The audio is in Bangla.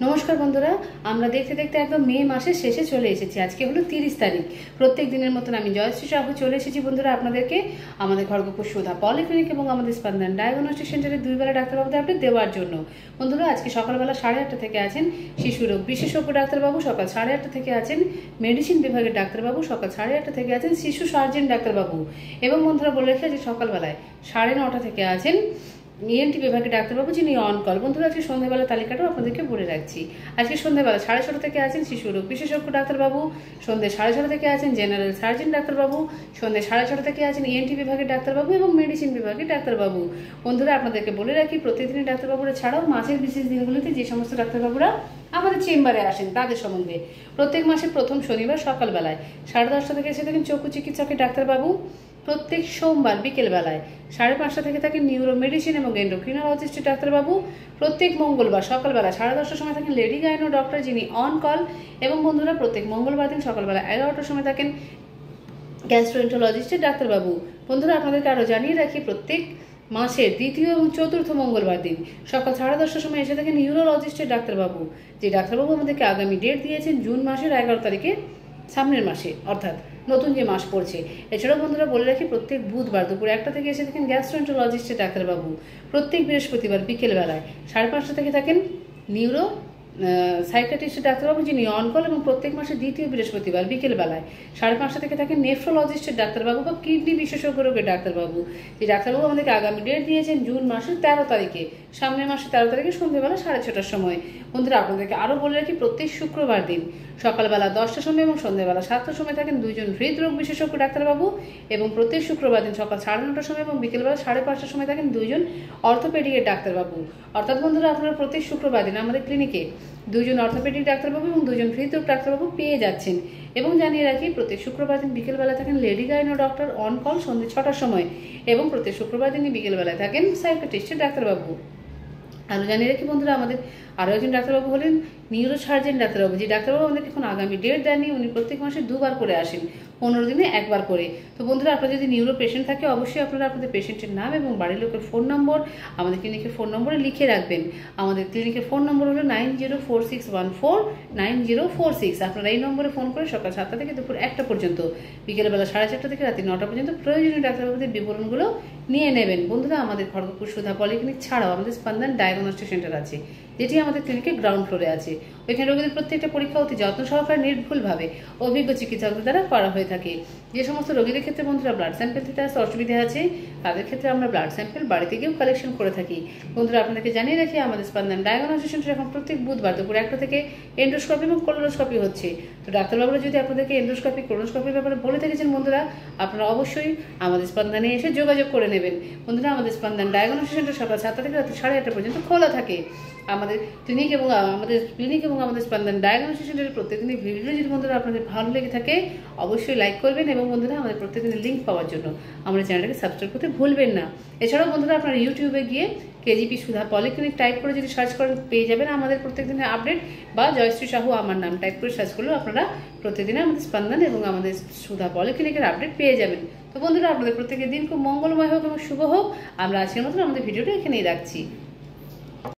নমস্কার বন্ধুরা, আমরা দেখতে দেখতে একদম মে মাসের শেষে চলে এসেছি। আজকে হলো 30 তারিখ। প্রত্যেক দিনের মতন আমি জয়শ্রী সাহু চলে এসেছি বন্ধুরা আপনাদেরকে আমাদের খড়গপুর সুধা পলিক্লিনিক এবং আমাদের স্পন্দন ডায়াগনস্টিক সেন্টারে 2 বেলা ডাক্তারবাবুদের আপডেট দেওয়ার জন্য। বন্ধুরা আজকে সকালবেলা 8:30 থেকে আছেন শিশু রোগ বিশেষজ্ঞ ডাক্তারবাবু, সকাল 8:30 থেকে আছেন মেডিসিন বিভাগের ডাক্তারবাবু, সকাল 8:30 থেকে আছেন শিশু সার্জন ডাক্তারবাবু এবং বন্ধুরা বলে রেখে যে সকালবেলায় 9:30 থেকে আছেন ইএনটি বিভাগের ডাক্তারবাবু যিনি অন কল। বন্ধুরা আজকে সন্ধ্যাবেলা তালিকাটাও আপনাদেরকে বলে রাখছি। আজকে সন্ধ্যাবেলা 6:30 থেকে আছেন শিশু রোগ বিশেষজ্ঞ ডাক্তারবাবু, সন্ধ্যে 6:30 থেকে আছেন জেনারেল সার্জন ডাক্তারবাবু, সন্ধ্যে 6:30 থেকে আছেন ইএনটি বিভাগের ডাক্তারবাবু এবং মেডিসিন বিভাগের ডাক্তারবাবু। বন্ধুরা আপনাদেরকে বলে রাখি প্রতিদিনই ডাক্তারবাবুরা ছাড়াও মাসের বিশেষ দিনগুলিতে যে সমস্ত ডাক্তারবাবুরা আমাদের চেম্বারে আসেন তাদের সম্বন্ধে প্রত্যেক মাসের প্রথম শনিবার সকালবেলায় 10:30 থেকে এসে থাকেন চক্ষু চিকিৎসকের ডাক্তারবাবু। প্রত্যেক সোমবার বিকেলবেলায় 5:30 থেকে থাকেন নিউরো মেডিসিন এবং এন্ডোক্রিনোলজিস্টের ডাক্তারবাবু। প্রত্যেক মঙ্গলবার সকালবেলা 10:30টার সময় থাকেন লেডি গাইনো ডক্টর যিনি অন কল। এবং বন্ধুরা প্রত্যেক মঙ্গলবার দিন সকালবেলা 11টার সময় থাকেন গ্যাস্ট্রোএন্টারোলজিস্টের ডাক্তারবাবু। বন্ধুরা আপনাদেরকে আরও জানিয়ে রাখি প্রত্যেক মাসের দ্বিতীয় এবং চতুর্থ মঙ্গলবার দিন সকাল 10:30টার সময় এসে থাকেন নিউরোলজিস্টের ডাক্তারবাবু। যে ডাক্তারবাবু আমাদেরকে আগামী ডেট দিয়েছেন জুন মাসের 11 তারিখে, সামনের মাসে অর্থাৎ নতুন যে মাস পড়ছে। এছাড়াও বন্ধুরা বলে রাখি প্রত্যেক বুধবার দুপুর 1টা থেকে এসে থাকেন গ্যাস্ট্রোএন্টারোলজিস্টের ডাক্তারবাবু। প্রত্যেক বৃহস্পতিবার বিকেলবেলায় 5:30 থেকে থাকেন নিউরো সাইকিয়াট্রিস্টের ডাক্তারবাবু যিনি অন কল এবং প্রত্যেক মাসে দ্বিতীয় বৃহস্পতিবার বিকেলবেলায় 5:30 থেকে থাকেন নেফ্রোলজিস্টের ডাক্তারবাবু বা কিডনি বিশেষজ্ঞ রোগের ডাক্তারবাবু। যে ডাক্তারবাবু আমাদেরকে আগামী ডেট দিয়েছেন জুন মাসের 13 তারিখে, সামনের মাসের 13 তারিখে সন্ধ্যেবেলা 6:30টার সময়। বন্ধুরা আপনাদেরকে আরও বলে রাখি প্রত্যেক শুক্রবার দিন সকালবেলা 10টার সময় এবং সন্ধ্যাবেলা 7টার সময় থাকেন 2জন হৃদরোগ বিশেষজ্ঞ ডাক্তারবাবু। এবং প্রত্যেক শুক্রবার দিন সকাল 9:30টার সময় এবং বিকেলবেলা 5:30টার সময় থাকেন 2জন অর্থোপেডিকের ডাক্তারবাবু। অর্থাৎ বন্ধুরা আপনারা প্রত্যেক শুক্রবার দিন আমাদের ক্লিনিকে 2জন অর্থোপেডিক ডাক্তারবাবু এবং 2জন হৃদরোগ ডাক্তারবাবু পেয়ে যাচ্ছেন। এবং জানিয়ে রাখি প্রত্যেক শুক্রবার দিন বিকেলবেলা থাকেন lady gynae doctor on call সন্ধ্যে 6টার সময় এবং প্রত্যেক শুক্রবার দিনই বিকেলবেলায় থাকেন সাইকিয়াট্রিস্টের ডাক্তারবাবু। আরও জানিয়ে রাখি বন্ধুরা আমাদের আরও একজন ডাক্তারবাবু হলেন নিউরো সার্জন ডাক্তারবাবু। যে ডাক্তারবাবু আমাদেরকে এখন আগামী ডেট দেননি, উনি প্রত্যেক মাসে 2 বার করে আসেন, 15 দিনে 1 বার করে। তো বন্ধুরা আপনারা যদি নিউরো পেশেন্ট থাকে অবশ্যই আপনারা আপনাদের পেশেন্টের নাম এবং বাড়ির লোকের ফোন নম্বর আমাদের ক্লিনিকের ফোন নম্বরে লিখে রাখবেন। আমাদের ক্লিনিকের ফোন নম্বর হলো 9046149046। আপনারা এই নম্বরে ফোন করে সকাল 7টা থেকে দুপুর 1টা পর্যন্ত, বিকেলবেলা 4:30 থেকে রাত্রি 9টা পর্যন্ত প্রয়োজনীয় ডাক্তারবাবুদের বিবরণগুলো নিয়ে নেবেন। বন্ধুরা আমাদের খড়গপুর সুধা পলিক্লিনিক ছাড়াও আমাদের স্পন্দন ডায়াগনস্টিক সেন্টার আছে যেটি আমাদের ক্লিনিকের গ্রাউন্ড ফ্লোরে আছে। ওইখানে রোগীদের প্রত্যেকটা পরীক্ষা অতি যত্ন সহকারে নির্ভুলভাবে অভিজ্ঞ চিকিৎসকদের দ্বারা করা হয়ে থাকে। যে সমস্ত রোগীদের ক্ষেত্রে বন্ধুরা ব্লাড স্যাম্পেল দিতে আসতে অসুবিধা আছে তাদের ক্ষেত্রে আমরা ব্লাড স্যাম্পেল বাড়িতে গিয়েও কালেকশন করে থাকি। বন্ধুরা আপনাদেরকে জানিয়ে রাখি আমাদের স্পন্দন ডায়াগনস্টিক সেন্টার এখন প্রত্যেক বুধবার দুপুর 1টা থেকে এন্ডোস্কোপি এবং কোলোনোস্কোপি হচ্ছে। তো ডাক্তারবাবুরা যদি আপনাদেরকে এন্ডোস্কোপি কোলোনোস্কোপির ব্যাপারে বলে থেকেছেন বন্ধুরা আপনারা অবশ্যই আমাদের স্পন্দনে এসে যোগাযোগ করে নেবেন। বন্ধুরা আমাদের স্পন্দন ডায়াগনস্টিক সেন্টার সকাল 7টা থেকে রাত্রি 8:30 পর্যন্ত খোলা থাকে। আমাদের ক্লিনিক এবং আমাদের স্পন্দন ডায়াগনস্টিক সেন্টারের প্রত্যেকদিনই ভিডিও যদি বন্ধুরা আপনাদের ভালো লেগে থাকে অবশ্যই লাইক করবেন এবং বন্ধুরা আমাদের প্রত্যেকদিনের লিঙ্ক পাওয়ার জন্য আমাদের চ্যানেলটাকে সাবস্ক্রাইব করতে ভুলবেন না। এছাড়াও বন্ধুরা আপনারা ইউটিউবে গিয়ে কেজিপি সুধা পলিক্লিনিক টাইপ করে যদি সার্চ করেন পেয়ে যাবেন আমাদের প্রত্যেকদিনের আপডেট, বা জয়শ্রী সাহু আমার নাম টাইপ করে সার্চ করলেও আপনারা প্রত্যেকদিনে আমাদের স্পন্দন এবং আমাদের সুধা পলিক্লিনিকের আপডেট পেয়ে যাবেন। তো বন্ধুরা আপনাদের প্রত্যেকের দিন খুব মঙ্গলময় হোক এবং শুভ হোক। আমরা আজকের মতো আমাদের ভিডিওটা এখানেই রাখছি।